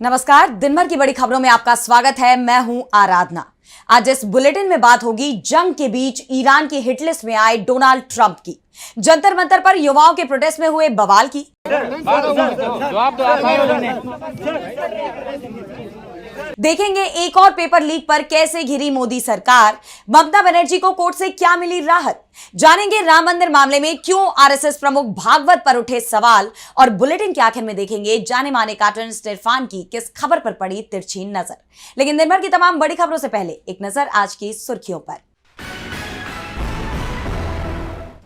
नमस्कार, दिन भर की बड़ी खबरों में आपका स्वागत है। मैं हूं आराधना। आज इस बुलेटिन में बात होगी जंग के बीच ईरान की हिट लिस्ट में आए डोनाल्ड ट्रंप की, जंतर मंतर पर युवाओं के प्रोटेस्ट में हुए बवाल की, देखेंगे एक और पेपर लीक पर कैसे घिरी मोदी सरकार, ममता बनर्जी को कोर्ट से क्या मिली राहत, जानेंगे राम मंदिर मामले में क्यों आरएसएस प्रमुख भागवत पर उठे सवाल, और बुलेटिन के आखिर में देखेंगे जाने माने कार्टूनिस्ट इरफान की किस खबर पर पड़ी तिरछी नजर। लेकिन दिन भर की तमाम बड़ी खबरों से पहले एक नजर आज की सुर्खियों पर।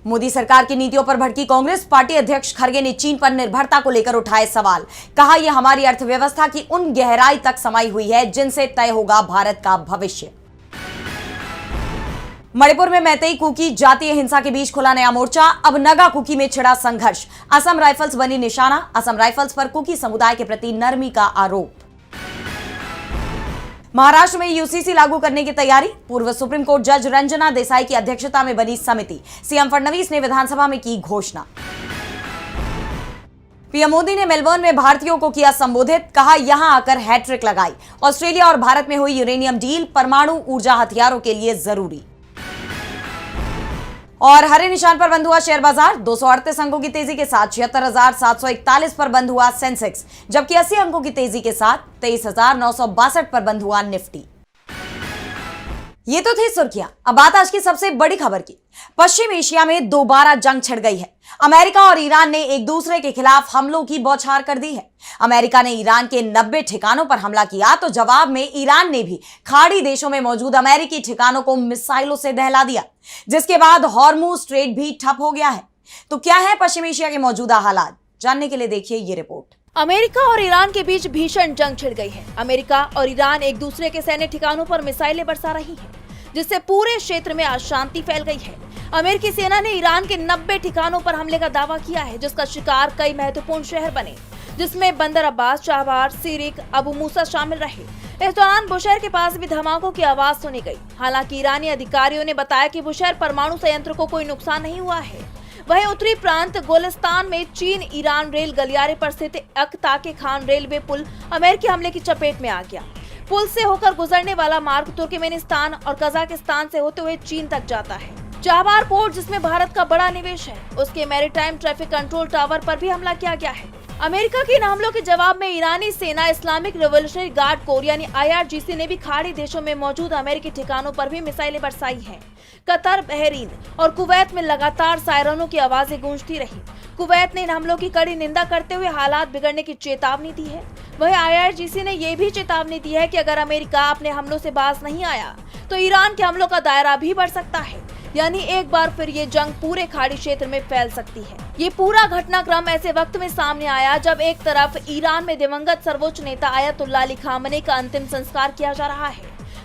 मोदी सरकार की नीतियों पर भड़की कांग्रेस। पार्टी अध्यक्ष खड़गे ने चीन पर निर्भरता को लेकर उठाए सवाल, कहा यह हमारी अर्थव्यवस्था की उन गहराई तक समाई हुई है जिनसे तय होगा भारत का भविष्य। मणिपुर में मैतेई कुकी जातीय हिंसा के बीच खुला नया मोर्चा, अब नगा कुकी में छिड़ा संघर्ष, असम राइफल्स बनी निशाना, असम राइफल्स पर कुकी समुदाय के प्रति नरमी का आरोप। महाराष्ट्र में यूसीसी लागू करने की तैयारी, पूर्व सुप्रीम कोर्ट जज रंजना देसाई की अध्यक्षता में बनी समिति, सीएम फडणवीस ने विधानसभा में की घोषणा। पीएम मोदी ने मेलबर्न में भारतीयों को किया संबोधित, कहा यहां आकर हैट्रिक लगाई, ऑस्ट्रेलिया और भारत में हुई यूरेनियम डील परमाणु ऊर्जा हथियारों के लिए जरूरी। और हरे निशान पर बंद हुआ शेयर बाजार, 238 अंकों की तेजी के साथ 76,741 पर बंद हुआ सेंसेक्स, जबकि 80 अंकों की तेजी के साथ 23,962 पर बंद हुआ निफ्टी। ये तो थी सुर्खियां। अब बात आज की सबसे बड़ी खबर की। पश्चिम एशिया में दोबारा जंग छिड़ गई है। अमेरिका और ईरान ने एक दूसरे के खिलाफ हमलों की बौछार कर दी है। अमेरिका ने ईरान के 90 ठिकानों पर हमला किया, तो जवाब में ईरान ने भी खाड़ी देशों में मौजूद अमेरिकी ठिकानों को मिसाइलों से दहला दिया, जिसके बाद हॉर्मुज स्ट्रेट भी ठप हो गया है। तो क्या है पश्चिम एशिया के मौजूदा हालात, जानने के लिए देखिए ये रिपोर्ट। अमेरिका और ईरान के बीच भीषण जंग छिड़ गई है। अमेरिका और ईरान एक दूसरे के सैन्य ठिकानों पर मिसाइलें बरसा रही हैं, जिससे पूरे क्षेत्र में अशांति फैल गई है। अमेरिकी सेना ने ईरान के 90 ठिकानों पर हमले का दावा किया है, जिसका शिकार कई महत्वपूर्ण शहर बने, जिसमें बंदर अब्बास, चाबार, सीरिक, अबू मूसा शामिल रहे। इस दौरान बुशहर के पास भी धमाकों की आवाज सुनी गई। हालांकि ईरानी अधिकारियों ने बताया कि बुशहर परमाणु संयंत्र को कोई नुकसान नहीं हुआ है। वहीं उत्तरी प्रांत गोलिस्तान में चीन ईरान रेल गलियारे पर स्थित अकताके खान रेलवे पुल अमेरिकी हमले की चपेट में आ गया। पुल से होकर गुजरने वाला मार्ग तुर्कमेनिस्तान और कजाकिस्तान से होते हुए चीन तक जाता है। चाबार पोर्ट, जिसमें भारत का बड़ा निवेश है, उसके मैरीटाइम ट्रैफिक कंट्रोल टावर पर भी हमला किया गया है। अमेरिका के इन हमलों के जवाब में ईरानी सेना इस्लामिक रिवोल्यूशनरी गार्ड कोर यानी IRGC ने भी खाड़ी देशों में मौजूद अमेरिकी ठिकानों पर भी मिसाइलें बरसाई हैं। कतर, बहरीन और कुवैत में लगातार सायरनों की आवाजें गूंजती रही। कुवैत ने इन हमलों की कड़ी निंदा करते हुए हालात बिगड़ने की चेतावनी दी है। वहीं IRGC ने यह भी चेतावनी दी है कि अगर अमेरिका अपने हमलों से बाज नहीं आया तो ईरान के हमलों का दायरा भी बढ़ सकता है, यानी एक बार फिर ये जंग पूरे खाड़ी क्षेत्र में फैल सकती है। ये पूरा घटनाक्रम ऐसे वक्त में सामने आया जब एक तरफ ईरान में दिवंगत सर्वोच्च नेता आयतुल्लाह अली खामेनी का अंतिम संस्कार किया जा रहा है,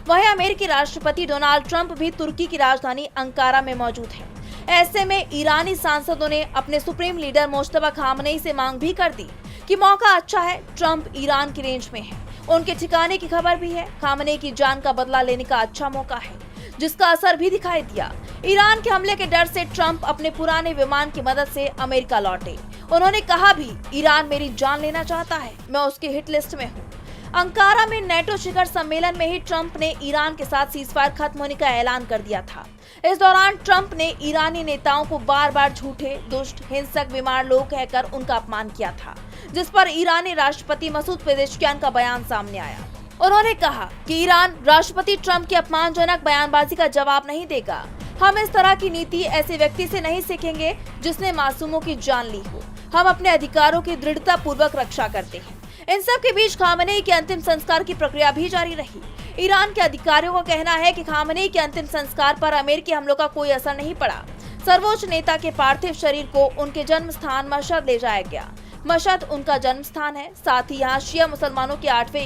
वहीं अमेरिकी राष्ट्रपति डोनाल्ड ट्रंप भी तुर्की की राजधानी अंकारा में मौजूद है। ऐसे में ईरानी सांसदों ने अपने सुप्रीम लीडर मुश्तबा खामेनी से मांग भी कर दी कि मौका अच्छा है, ट्रंप ईरान की रेंज में है, उनके ठिकाने की खबर भी है, खामेनी की जान का बदला लेने का अच्छा मौका है, जिसका असर भी दिखाई दिया। ईरान के हमले के डर से ट्रंप अपने पुराने विमान की मदद से अमेरिका लौटे। उन्होंने कहा भी, ईरान मेरी जान लेना चाहता है, मैं उसकी हिट लिस्ट में हूँ। अंकारा में नेटो शिखर सम्मेलन में ही ट्रंप ने ईरान के साथ सीजफायर खत्म होने का ऐलान कर दिया था। इस दौरान ट्रंप ने ईरानी नेताओं को बार बार झूठे, दुष्ट, हिंसक, बीमार लोग कहकर उनका अपमान किया था, जिस पर ईरानी राष्ट्रपति मसूद पेजेश्कियान का बयान सामने आया। उन्होंने कहा कि ईरान राष्ट्रपति ट्रंप की अपमानजनक बयानबाजी का जवाब नहीं देगा। हम इस तरह की नीति ऐसे व्यक्ति से नहीं सीखेंगे जिसने मासूमों की जान ली हो। हम अपने अधिकारों की दृढ़ता पूर्वक रक्षा करते हैं। इन सब के बीच खामेनी के अंतिम संस्कार की प्रक्रिया भी जारी रही। ईरान के अधिकारियों का कहना है कि खामेनी के अंतिम संस्कार पर अमेरिकी हमलों का कोई असर नहीं पड़ा। सर्वोच्च नेता के पार्थिव शरीर को उनके जन्म स्थान मशहद ले जाया गया। मशहद उनका जन्म स्थान है। साथ ही यहाँ शिया मुसलमानों के 8वें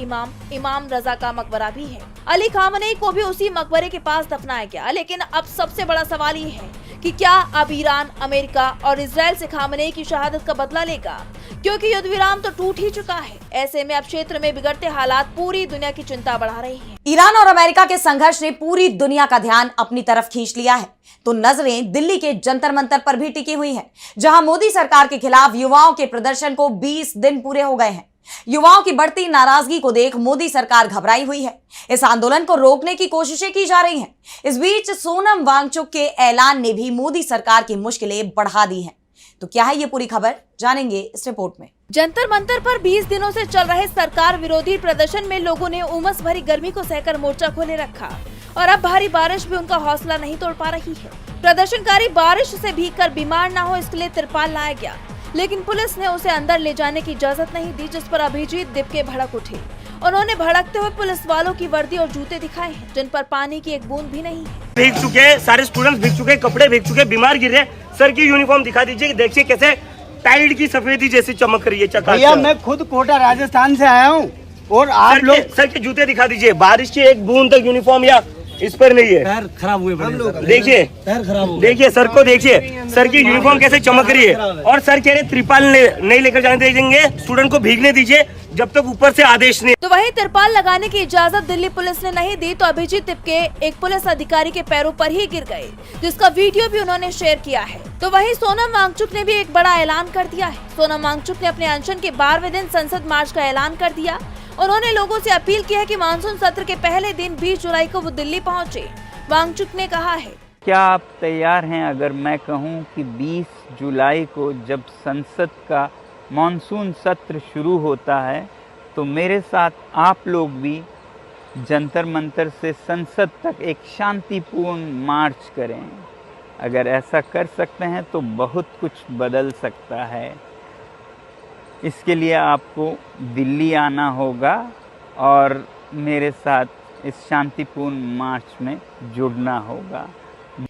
इमाम रजा का मकबरा भी है। अली खामेनी को भी उसी मकबरे के पास दफनाया गया। लेकिन अब सबसे बड़ा सवाल ये है कि क्या अब ईरान, अमेरिका और इजराइल से खामेनी की शहादत का बदला लेगा, क्योंकि युद्ध विराम तो टूट ही चुका है। ऐसे में अब क्षेत्र में बिगड़ते हालात पूरी दुनिया की चिंता बढ़ा रही हैं। ईरान और अमेरिका के संघर्ष ने पूरी दुनिया का ध्यान अपनी तरफ खींच लिया है, तो नजरें दिल्ली के जंतर मंतर पर भी टिकी हुई हैं, जहां मोदी सरकार के खिलाफ युवाओं के प्रदर्शन को 20 दिन पूरे हो गए हैं। युवाओं की बढ़ती नाराजगी को देख मोदी सरकार घबराई हुई है। इस आंदोलन को रोकने की कोशिशें की जा रही हैं। इस बीच सोनम वांगचुक के ऐलान ने भी मोदी सरकार की मुश्किलें बढ़ा दी हैं। तो क्या है ये पूरी खबर, जानेंगे इस रिपोर्ट में। जंतर मंतर पर 20 दिनों से चल रहे सरकार विरोधी प्रदर्शन में लोगों ने उमस भरी गर्मी को सहकर मोर्चा खोले रखा और अब भारी बारिश भी उनका हौसला नहीं तोड़ पा रही है। प्रदर्शनकारी बारिश से भीगकर बीमार न हो इसके लिए तिरपाल लाया गया, लेकिन पुलिस ने उसे अंदर ले जाने की इजाजत नहीं दी, जिस पर अभिजीत दिपके भड़क उठे। उन्होंने भड़कते हुए पुलिस वालों की वर्दी और जूते दिखाए हैं, जिन पर पानी की एक बूंद भी नहीं है। भीग चुके, सारे स्टूडेंट्स भीग चुके, कपड़े भीग चुके, बीमार गिर रहे। सर की यूनिफॉर्म दिखा दीजिए, देखिए कैसे टाइड की सफेदी जैसी चमक रही है। भैया मैं खुद कोटा राजस्थान से आया हूँ और आप लोग सर के जूते दिखा दीजिए, बारिश की एक बूंद तक यूनिफॉर्म या इस पर नहीं है। पैर खराब हुए, देखिए पैर खराब हुए। देखिए सर को देखिए, सर की यूनिफॉर्म कैसे चमक रही है। और सर कह रहे तिरपाल नहीं लेकर जाने देंगे, स्टूडेंट को भीगने दीजिए जब तक ऊपर से आदेश नहीं। तो वहीं तिरपाल लगाने की इजाजत दिल्ली पुलिस ने नहीं दी तो अभिजीत तिपके एक पुलिस अधिकारी के पैरों पर ही गिर गए, जिसका वीडियो भी उन्होंने शेयर किया है। तो वहीं सोनम वांगचुक ने भी एक बड़ा ऐलान कर दिया है। सोनम वांगचुक ने अपने अनशन के 12वें दिन संसद मार्च का ऐलान कर दिया। उन्होंने लोगों से अपील की है कि मानसून सत्र के पहले दिन 20 जुलाई को वो दिल्ली पहुंचे। वांगचुक ने कहा है, क्या आप तैयार हैं अगर मैं कहूं कि 20 जुलाई को जब संसद का मॉनसून सत्र शुरू होता है तो मेरे साथ आप लोग भी जंतर मंतर से संसद तक एक शांतिपूर्ण मार्च करें। अगर ऐसा कर सकते हैं तो बहुत कुछ बदल सकता है। इसके लिए आपको दिल्ली आना होगा और मेरे साथ इस शांतिपूर्ण मार्च में जुड़ना होगा।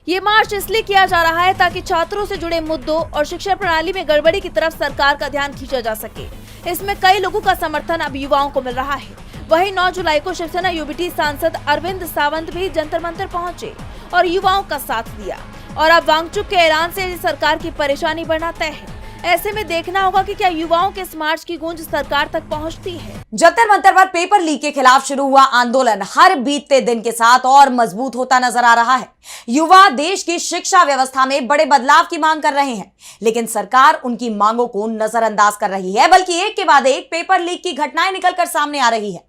ये मार्च इसलिए किया जा रहा है ताकि छात्रों से जुड़े मुद्दों और शिक्षा प्रणाली में गड़बड़ी की तरफ सरकार का ध्यान खींचा जा सके। इसमें कई लोगों का समर्थन अब युवाओं को मिल रहा है। वहीं 9 जुलाई को शिवसेना यूबीटी सांसद अरविंद सावंत भी जंतर मंतर पहुंचे और युवाओं का साथ दिया। और अब वांगचुक के ऐलान से सरकार की परेशानी बढ़ना तय है। ऐसे में देखना होगा कि क्या युवाओं के इस मार्च की गूंज सरकार तक पहुंचती है। जंतर मंतर पर पेपर लीक के खिलाफ शुरू हुआ आंदोलन हर बीतते दिन के साथ और मजबूत होता नजर आ रहा है। युवा देश की शिक्षा व्यवस्था में बड़े बदलाव की मांग कर रहे हैं, लेकिन सरकार उनकी मांगों को नजरअंदाज कर रही है, बल्कि एक के बाद एक पेपर लीक की घटनाएं निकलकर सामने आ रही है।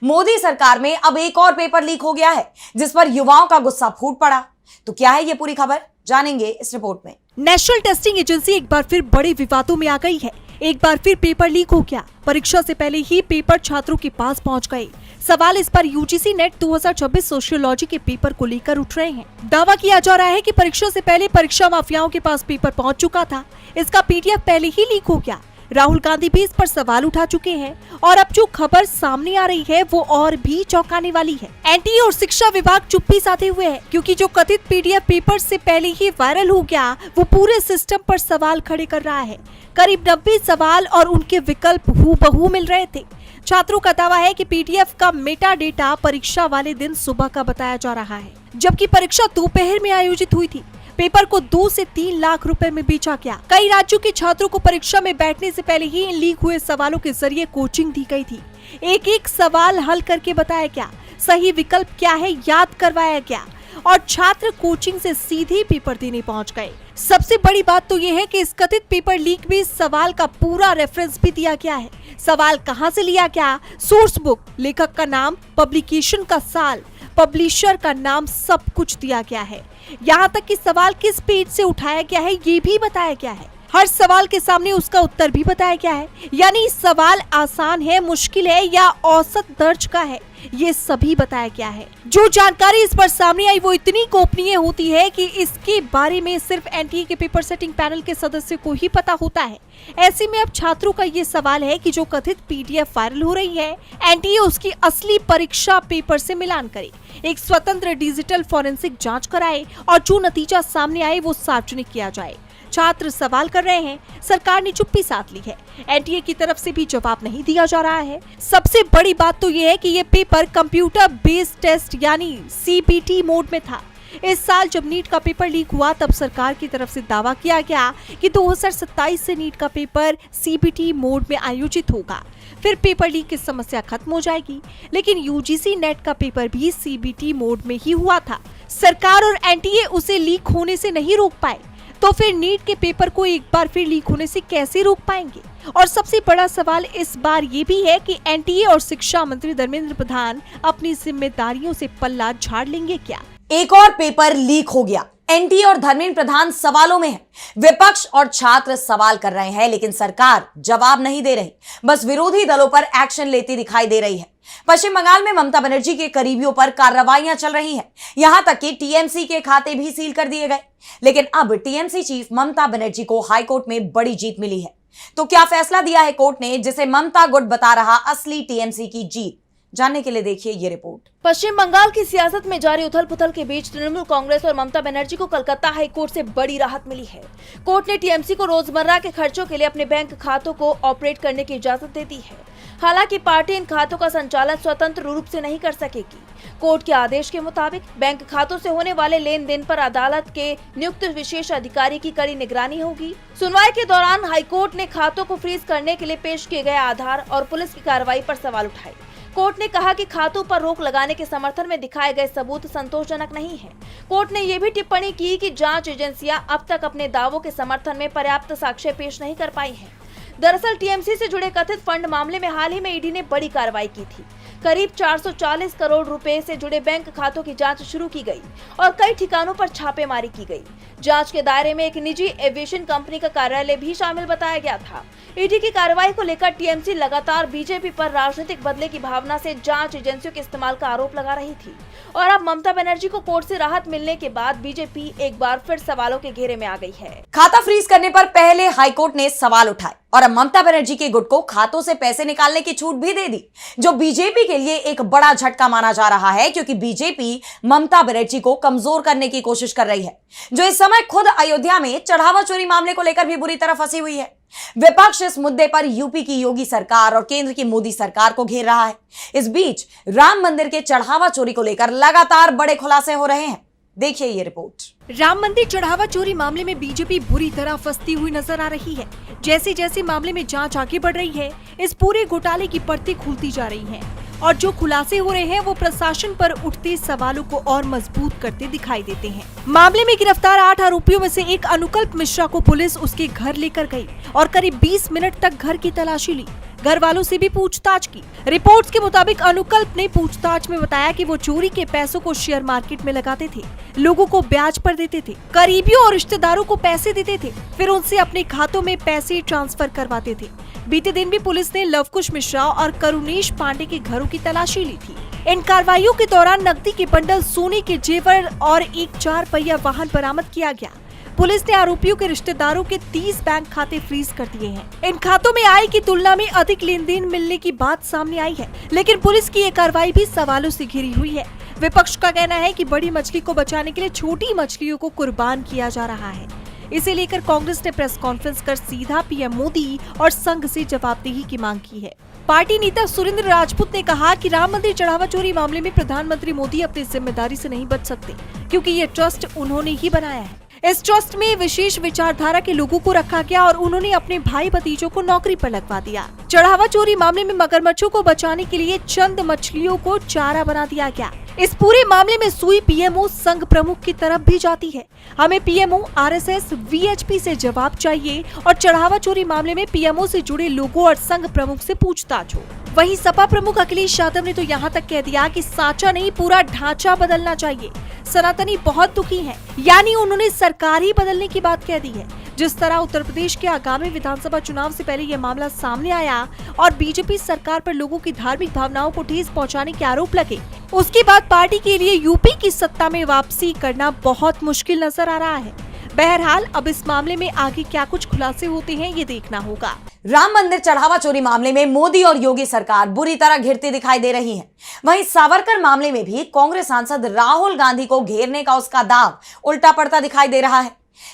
मोदी सरकार में अब एक और पेपर लीक हो गया है, जिस पर युवाओं का गुस्सा फूट पड़ा। तो क्या है ये पूरी खबर, जानेंगे इस रिपोर्ट में। नेशनल टेस्टिंग एजेंसी एक बार फिर बड़े विवादों में आ गई है। एक बार फिर पेपर लीक हो गया। परीक्षा से पहले ही पेपर छात्रों के पास पहुंच गए। सवाल इस पर यूजीसी नेट 2026 सोशियोलॉजी के पेपर को लेकर उठ रहे हैं। दावा किया जा रहा है कि परीक्षा से पहले परीक्षा माफियाओं के पास पेपर पहुंच चुका था। इसका पीडीएफ पहले ही लीक हो गया। राहुल गांधी भी इस पर सवाल उठा चुके हैं और अब जो खबर सामने आ रही है वो और भी चौंकाने वाली है। एनटीए और शिक्षा विभाग चुप्पी साधे हुए है, क्योंकि जो कथित पीडीएफ पेपर से पहले ही वायरल हो गया वो पूरे सिस्टम पर सवाल खड़े कर रहा है। करीब 90 सवाल और उनके विकल्प हूबहू मिल रहे थे। छात्रों का दावा है कि पीडीएफ का मेटा डेटा परीक्षा वाले दिन सुबह का बताया जा रहा है, जबकि परीक्षा दोपहर में आयोजित हुई थी। पेपर को 2 से 3 लाख रुपए में बेचा गया। कई राज्यों के छात्रों को परीक्षा में बैठने से पहले ही इन लीक हुए सवालों के जरिए कोचिंग दी गई थी। एक एक सवाल हल करके बताया गया, सही विकल्प क्या है याद करवाया गया और छात्र कोचिंग से सीधे पेपर देने पहुंच गए। सबसे बड़ी बात तो ये है कि इस कथित पेपर लीक में इस सवाल का पूरा रेफरेंस भी दिया गया है। सवाल कहां से लिया गया, सोर्स बुक, लेखक का नाम, पब्लिकेशन का साल, पब्लिशर का नाम, सब कुछ दिया गया है। यहाँ तक कि सवाल किस पेज से उठाया गया है ये भी बताया गया है। हर सवाल के सामने उसका उत्तर भी बताया गया है। यानी सवाल आसान है, मुश्किल है या औसत दर्ज का है, ये सभी बताया गया है। जो जानकारी इस पर सामने आई वो इतनी गोपनीय होती है कि इसके बारे में सिर्फ एनटीए के पेपर सेटिंग पैनल के सदस्य को ही पता होता है। ऐसे में अब छात्रों का ये सवाल है कि जो कथित पीडीएफ वायरल हो रही है, एनटीए उसकी असली परीक्षा पेपर से मिलान करे, एक स्वतंत्र डिजिटल फॉरेंसिक जांच कराए और जो नतीजा सामने आए वो सार्वजनिक किया जाए। छात्र सवाल कर रहे हैं, सरकार ने चुप्पी साध ली है। एनटीए की तरफ से भी जवाब नहीं दिया जा रहा है। सबसे बड़ी बात तो ये है कि ये पेपर कंप्यूटर बेस्ड टेस्ट यानी सीबीटी मोड में था। इस साल जब नीट का पेपर लीक हुआ तब सरकार की तरफ से दावा किया गया कि 2027 से नीट का पेपर सीबीटी मोड में आयोजित होगा, फिर पेपर लीक की समस्या खत्म हो जाएगी। लेकिन यूजीसी नेट का पेपर भी सीबीटी मोड में ही हुआ था। सरकार और एनटीए उसे लीक होने से नहीं रोक पाए। तो फिर नीट के पेपर को एक बार फिर लीक होने से कैसे रोक पाएंगे? और सबसे बड़ा सवाल इस बार ये भी है कि एनटीए और शिक्षा मंत्री धर्मेंद्र प्रधान अपनी जिम्मेदारियों से पल्ला झाड़ लेंगे क्या? एक और पेपर लीक हो गया। एनटीए और धर्मेंद्र प्रधान सवालों में है। विपक्ष और छात्र सवाल कर रहे हैं, लेकिन सरकार जवाब नहीं दे रही, बस विरोधी दलों पर एक्शन लेती दिखाई दे रही है। पश्चिम बंगाल में ममता बनर्जी के करीबियों पर कार्रवाइयां चल रही हैं। यहां तक कि टीएमसी के खाते भी सील कर दिए गए। लेकिन अब टीएमसी चीफ ममता बनर्जी को हाईकोर्ट में बड़ी जीत मिली है। तो क्या फैसला दिया है कोर्ट ने, जिसे ममता गुट बता रहा असली टीएमसी की जीत? जानने के लिए देखिए ये रिपोर्ट। पश्चिम बंगाल की सियासत में जारी उथल पुथल के बीच तृणमूल कांग्रेस और ममता बनर्जी को कलकत्ता हाई कोर्ट से बड़ी राहत मिली है। कोर्ट ने टीएमसी को रोजमर्रा के खर्चों के लिए अपने बैंक खातों को ऑपरेट करने की इजाजत दे दी है। हालांकि पार्टी इन खातों का संचालन स्वतंत्र रूप से नहीं कर सकेगी। कोर्ट के आदेश के मुताबिक बैंक खातों से होने वाले लेन देन पर अदालत के नियुक्त विशेष अधिकारी की कड़ी निगरानी होगी। सुनवाई के दौरान हाईकोर्ट ने खातों को फ्रीज करने के लिए पेश किए गए आधार और पुलिस की कार्रवाई पर सवाल उठाए। कोर्ट ने कहा कि खातों पर रोक लगाने के समर्थन में दिखाए गए सबूत संतोषजनक नहीं है। कोर्ट ने यह भी टिप्पणी की कि जांच एजेंसियां अब तक अपने दावों के समर्थन में पर्याप्त साक्ष्य पेश नहीं कर पाई हैं। दरअसल टीएमसी से जुड़े कथित फंड मामले में हाल ही में ईडी ने बड़ी कार्रवाई की थी। करीब 440 करोड़ रुपए से जुड़े बैंक खातों की जांच शुरू की गई और कई ठिकानों पर छापेमारी की गई। जांच के दायरे में एक निजी एविएशन कंपनी का कार्यालय भी शामिल बताया गया था। ईडी की कार्रवाई को लेकर टीएमसी लगातार बीजेपी पर राजनीतिक बदले की भावना से जांच एजेंसियों के इस्तेमाल का आरोप लगा रही थी। और अब ममता बनर्जी को कोर्ट से राहत मिलने के बाद बीजेपी एक बार फिर सवालों के घेरे में आ गई है। खाता फ्रीज करने पर पहले हाईकोर्ट ने सवाल उठाए और अब ममता बनर्जी के गुट को खातों से पैसे निकालने की छूट भी दे दी, जो बीजेपी के लिए एक बड़ा झटका माना जा रहा है, क्योंकि बीजेपी ममता बनर्जी को कमजोर करने की कोशिश कर रही है, जो इस समय खुद अयोध्या में चढ़ावा चोरी मामले को लेकर भी बुरी तरह फंसी हुई है। विपक्ष इस मुद्दे पर यूपी की योगी सरकार और केंद्र की मोदी सरकार को घेर रहा है। इस बीच राम मंदिर के चढ़ावा चोरी को लेकर लगातार बड़े खुलासे हो रहे हैं। देखिए ये रिपोर्ट। राम मंदिर चढ़ावा चोरी मामले में बीजेपी बुरी तरह फंसती हुई नजर आ रही है। जैसे जैसे मामले में जांच आगे बढ़ रही है, इस पूरे घोटाले की परतें खुलती जा रही हैं और जो खुलासे हो रहे हैं वो प्रशासन पर उठते सवालों को और मजबूत करते दिखाई देते हैं। मामले में गिरफ्तार 8 आरोपियों में से एक अनुकल्प मिश्रा को पुलिस उसके घर लेकर गई और करीब 20 मिनट तक घर की तलाशी ली। घर वालों से भी पूछताछ की। रिपोर्ट्स के मुताबिक अनुकल्प ने पूछताछ में बताया कि वो चोरी के पैसों को शेयर मार्केट में लगाते थे, लोगों को ब्याज पर देते थे, करीबियों और रिश्तेदारों को पैसे देते थे, फिर उनसे अपने खातों में पैसे ट्रांसफर करवाते थे। बीते दिन भी पुलिस ने लवकुश मिश्रा और करुणेश पांडे के घरों की तलाशी ली थी। इन कार्रवाइयों के दौरान नकदी के बंडल, सोने के जेवर और एक 4 पहिया वाहन बरामद किया गया। पुलिस ने आरोपियों के रिश्तेदारों के 30 बैंक खाते फ्रीज कर दिए हैं। इन खातों में आय की तुलना में अधिक लेन देन मिलने की बात सामने आई है, लेकिन पुलिस की ये कार्रवाई भी सवालों से घिरी हुई है। विपक्ष का कहना है कि बड़ी मछली को बचाने के लिए छोटी मछलियों को कुर्बान किया जा रहा है। इसे लेकर कांग्रेस ने प्रेस कॉन्फ्रेंस कर सीधा पीएम मोदी और संघ से जवाबदेही की मांग की है। पार्टी नेता सुरेंद्र राजपूत ने कहा कि राम मंदिर चढ़ावा चोरी मामले में प्रधानमंत्री मोदी अपनी जिम्मेदारी से नहीं बच सकते, क्योंकि ये ट्रस्ट उन्होंने ही बनाया है। इस ट्रस्ट में विशेष विचारधारा के लोगों को रखा गया और उन्होंने अपने भाई भतीजों को नौकरी पर लगवा दिया। चढ़ावा चोरी मामले में मगरमच्छों को बचाने के लिए चंद मछलियों को चारा बना दिया गया। इस पूरे मामले में सुई पीएमओ संघ प्रमुख की तरफ भी जाती है। हमें पीएमओ, आरएसएस, वीएचपी से जवाब चाहिए और चढ़ावा चोरी मामले में पीएमओ से जुड़े लोगों और संघ प्रमुख से पूछताछ हो। वहीं सपा प्रमुख अखिलेश यादव ने तो यहाँ तक कह दिया कि साँचा नहीं, पूरा ढांचा बदलना चाहिए। सनातनी बहुत दुखी हैं, यानी उन्होंने सरकार ही बदलने की बात कह दी है। जिस तरह उत्तर प्रदेश के आगामी विधानसभा चुनाव से पहले यह मामला सामने आया और बीजेपी सरकार पर लोगों की धार्मिक भावनाओं को ठेस पहुंचाने के आरोप लगे, उसके बाद पार्टी के लिए यूपी की सत्ता में वापसी करना बहुत मुश्किल नजर आ रहा है। बहरहाल अब इस मामले में आगे क्या कुछ खुलासे होते हैं, ये देखना होगा। राम मंदिर चढ़ावा चोरी मामले में मोदी और योगी सरकार बुरी तरह घिरती दिखाई दे रही है। वहीं सावरकर मामले में भी कांग्रेस सांसद राहुल गांधी को घेरने का उसका दाव उल्टा पड़ता दिखाई दे रहा है।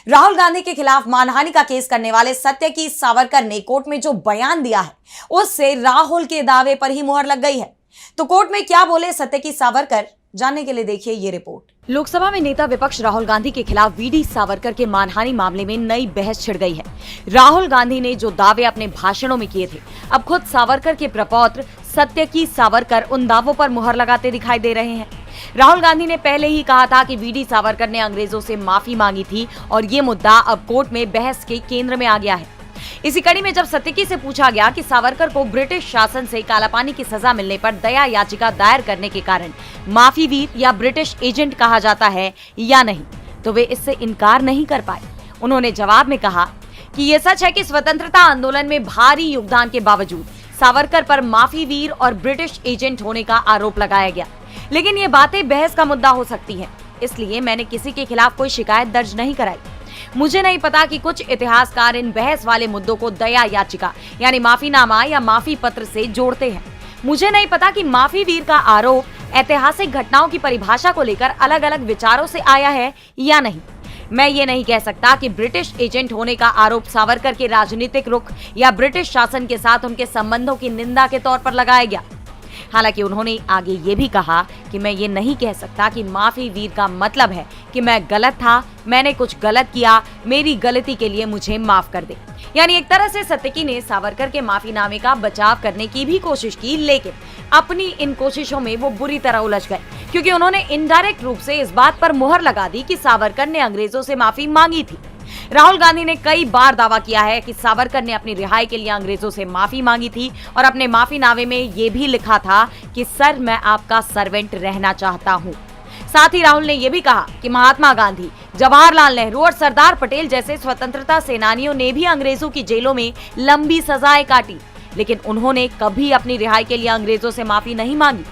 राहुल गांधी के खिलाफ मानहानि का केस करने वाले सत्यकीत सावरकर ने कोर्ट में जो बयान दिया है, उससे राहुल के दावे पर ही मुहर लग गई है। तो कोर्ट में क्या बोले सत्यकीत सावरकर, जानने के लिए देखिए ये रिपोर्ट। लोकसभा में नेता विपक्ष राहुल गांधी के खिलाफ वीडी सावरकर के मानहानि मामले में नई बहस छिड़ गई है। राहुल गांधी ने जो दावे अपने भाषणों में किए थे, अब खुद सावरकर के प्रपौत्र सत्यकीत सावरकर उन दावों पर मुहर लगाते दिखाई दे रहे हैं। राहुल गांधी ने पहले ही कहा था कि वीडी सावरकर ने अंग्रेजों से माफी मांगी थी और ये मुद्दा अब कोर्ट में बहस के केंद्र में आ गया है। इसी कड़ी में जब सत्यकी से पूछा गया कि सावरकर को ब्रिटिश शासन से कालापानी की सजा मिलने पर दया याचिका दायर करने के कारण माफी वीर या ब्रिटिश एजेंट कहा जाता है या नहीं, तो वे इससे इनकार नहीं कर पाए। उन्होंने जवाब में कहा कि ये सच है कि स्वतंत्रता आंदोलन में भारी योगदान के बावजूद सावरकर पर माफी वीर और ब्रिटिश एजेंट होने का आरोप लगाया गया, लेकिन ये बातें बहस का मुद्दा हो सकती हैं, इसलिए मैंने किसी के खिलाफ कोई शिकायत दर्ज नहीं कराई। मुझे नहीं पता कि कुछ इतिहासकार इन बहस वाले मुद्दों को दया याचिका यानी माफीनामा या माफी पत्र से जोड़ते हैं। मुझे नहीं पता कि माफी वीर का आरोप ऐतिहासिक घटनाओं की परिभाषा को लेकर अलग अलग विचारों से आया है या नहीं। मैं ये नहीं कह सकता कि ब्रिटिश एजेंट होने का आरोप सावरकर के राजनीतिक रुख या ब्रिटिश शासन के साथ उनके संबंधों की निंदा के तौर पर लगाया गया। हालांकि उन्होंने आगे ये भी कहा कि मैं ये नहीं कह सकता कि माफी वीर का मतलब है कि मैं गलत था, मैंने कुछ गलत किया, मेरी गलती के लिए मुझे माफ कर दे। यानी एक तरह से सत्यकी ने सावरकर के माफीनामे का बचाव करने की भी कोशिश की, लेकिन अपनी इन कोशिशों में वो बुरी तरह उलझ गए, क्योंकि उन्होंने इनडायरेक्ट रूप से इस बात पर मुहर लगा दी कि सावरकर ने अंग्रेजों से माफी मांगी थी। राहुल गांधी ने कई बार दावा किया है कि सावरकर ने अपनी रिहाई के लिए अंग्रेजों से माफी मांगी थी और अपने माफीनामे में ये भी लिखा था कि सर मैं आपका सर्वेंट रहना चाहता हूँ। साथ ही राहुल ने यह भी कहा कि महात्मा गांधी, जवाहरलाल नेहरू और सरदार पटेल जैसे स्वतंत्रता सेनानियों ने भी अंग्रेजों की जेलों में लंबी सजाएं काटी, लेकिन उन्होंने कभी अपनी रिहाई के लिए अंग्रेजों से माफी नहीं मांगी।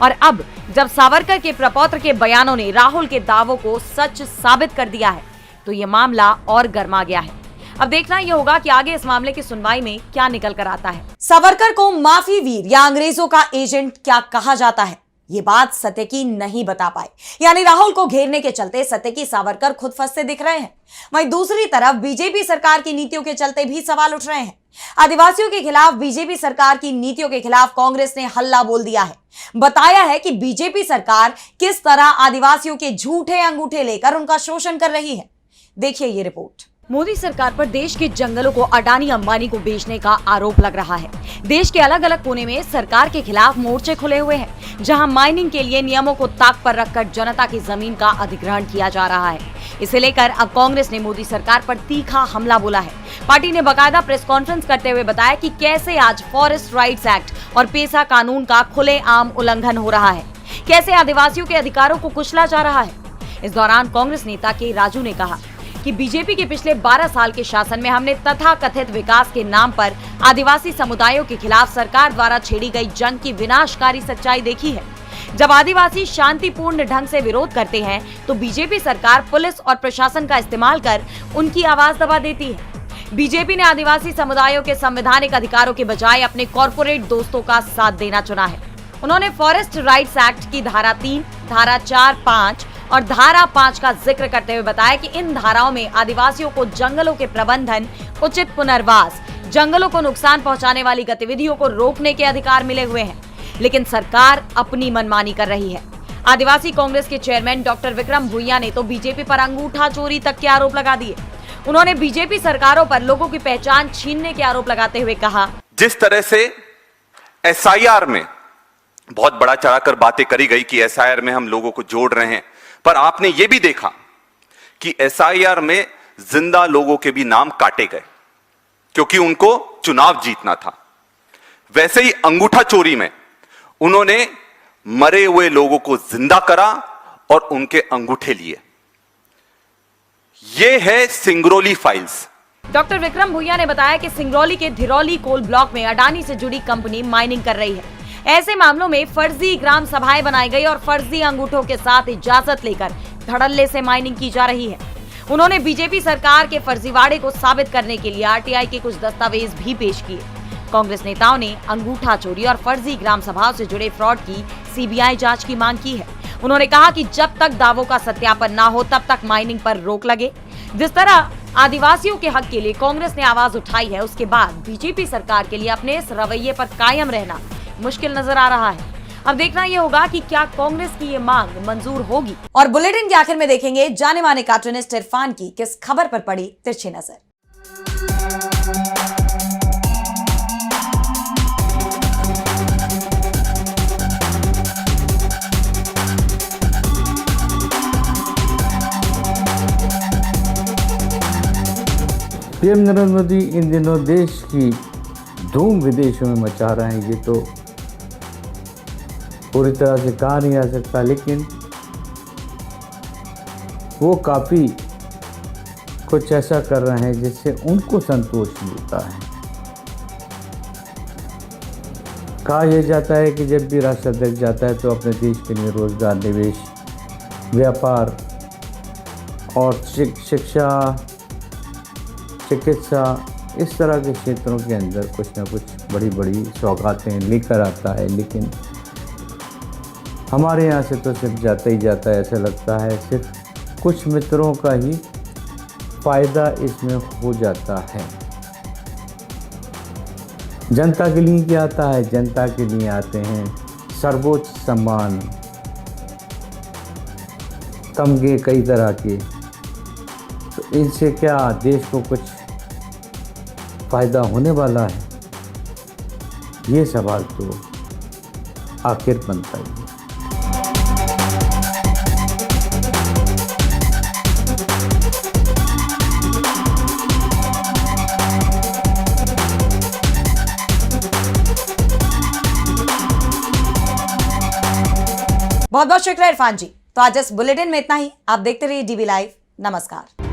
और अब जब सावरकर के प्रपौत्र के बयानों ने राहुल के दावों को सच साबित कर दिया है, तो ये मामला और गर्मा गया है। अब देखना यह होगा कि आगे इस मामले की सुनवाई में क्या निकल कर आता है। सावरकर को माफी वीर या अंग्रेजों का एजेंट क्या कहा जाता है, ये बात सत्यकी नहीं बता पाए। यानी राहुल को घेरने के चलते सत्यकी सावरकर खुद फंसते दिख रहे हैं। वहीं दूसरी तरफ बीजेपी सरकार की नीतियों के चलते भी सवाल उठ रहे हैं। आदिवासियों के खिलाफ बीजेपी सरकार की नीतियों के खिलाफ कांग्रेस ने हल्ला बोल दिया है। बताया है कि बीजेपी सरकार किस तरह आदिवासियों के झूठे अंगूठे लेकर उनका शोषण कर रही है। देखिए ये रिपोर्ट। मोदी सरकार पर देश के जंगलों को अडानी अंबानी को बेचने का आरोप लग रहा है। देश के अलग अलग कोने में सरकार के खिलाफ मोर्चे खुले हुए हैं, जहां माइनिंग के लिए नियमों को ताक पर रखकर जनता की जमीन का अधिग्रहण किया जा रहा है। इसे लेकर अब कांग्रेस ने मोदी सरकार पर तीखा हमला बोला है। पार्टी ने बाकायदा प्रेस कॉन्फ्रेंस करते हुए बताया कि कैसे आज फॉरेस्ट राइट्स एक्ट और पेसा कानून का खुलेआम उल्लंघन हो रहा है, कैसे आदिवासियों के अधिकारों को कुचला जा रहा है। इस दौरान कांग्रेस नेता के राजू ने कहा कि बीजेपी के पिछले 12 साल के शासन में हमने तथाकथित विकास के नाम पर आदिवासी समुदायों के खिलाफ सरकार द्वारा छेड़ी गई जंग की विनाशकारी सच्चाई देखी है। जब आदिवासी शांतिपूर्ण ढंग से विरोध करते हैं तो बीजेपी सरकार पुलिस और प्रशासन का इस्तेमाल कर उनकी आवाज दबा देती है। बीजेपी ने आदिवासी समुदायों के संवैधानिक अधिकारों के बजाय अपने कॉर्पोरेट दोस्तों का साथ देना चुना है। उन्होंने फॉरेस्ट राइट्स एक्ट की धारा 3, धारा 4, 5 और धारा 5 का जिक्र करते हुए बताया कि इन धाराओं में आदिवासियों को जंगलों के प्रबंधन, उचित पुनर्वास, जंगलों को नुकसान पहुंचाने वाली गतिविधियों को रोकने के अधिकार मिले हुए हैं, लेकिन सरकार अपनी मनमानी कर रही है। आदिवासी कांग्रेस के चेयरमैन डॉक्टर विक्रम भुइयां ने तो बीजेपी पर अंगूठा चोरी तक के आरोप लगा दिए। उन्होंने बीजेपी सरकारों पर लोगों की पहचान छीनने के आरोप लगाते हुए कहा, जिस तरह से एसआईआर में बहुत बड़ा चढ़ाकर बातें करी गई कि एसआईआर में हम लोगों को जोड़ रहे हैं, पर आपने यह भी देखा कि एसआईआर में जिंदा लोगों के भी नाम काटे गए क्योंकि उनको चुनाव जीतना था। वैसे ही अंगूठा चोरी में उन्होंने मरे हुए लोगों को जिंदा करा और उनके अंगूठे लिए। यह है सिंगरौली फाइल्स। डॉक्टर विक्रम भुइयां ने बताया कि सिंगरौली के धिरौली कोल ब्लॉक में अडानी से जुड़ी कंपनी माइनिंग कर रही है। ऐसे मामलों में फर्जी ग्राम सभाएं बनाई गई और फर्जी अंगूठों के साथ इजाजत लेकर धड़ल्ले से माइनिंग की जा रही है। उन्होंने बीजेपी सरकार के फर्जीवाड़े को साबित करने के लिए आरटीआई के कुछ दस्तावेज भी पेश किए। कांग्रेस नेताओं ने अंगूठा चोरी और फर्जी ग्राम सभाओं से जुड़े फ्रॉड की सीबीआई जांच की मांग की है। उन्होंने कहा कि जब तक दावों का सत्यापन न हो तब तक माइनिंग पर रोक लगे। जिस तरह आदिवासियों के हक के लिए कांग्रेस ने आवाज उठाई है, उसके बाद बीजेपी सरकार के लिए अपने इस रवैये पर कायम रहना मुश्किल नजर आ रहा है। अब देखना यह होगा कि क्या कांग्रेस की ये मांग मंजूर होगी। और बुलेटिन के आखिर में देखेंगे जाने माने कार्टूनिस्ट इरफान की किस खबर पर पड़ी तिरछी नजर। पीएम नरेंद्र मोदी इन दिनों देश की धूम विदेशों में मचा रहे हैं, ये तो पूरी तरह से कहा नहीं जा सकता, लेकिन वो काफ़ी कुछ ऐसा कर रहे हैं जिससे उनको संतोष मिलता है। कहा यह जाता है कि जब भी राष्ट्राध्यक्ष जाता है तो अपने देश के लिए रोजगार, निवेश, व्यापार और शिक्षा, चिकित्सा, इस तरह के क्षेत्रों के अंदर कुछ ना कुछ बड़ी बड़ी सौगातें लेकर आता है। लेकिन हमारे यहाँ से तो सिर्फ जाता ही जाता है, ऐसा लगता है सिर्फ कुछ मित्रों का ही फ़ायदा इसमें हो जाता है। जनता के लिए क्या आता है? जनता के लिए आते हैं सर्वोच्च सम्मान, तमगे कई तरह के, तो इनसे क्या देश को कुछ फ़ायदा होने वाला है? ये सवाल तो आखिर बनता ही है। बहुत बहुत शुक्रिया इरफान जी। तो आज इस बुलेटिन में इतना ही। आप देखते रहिए डीबी लाइव। नमस्कार।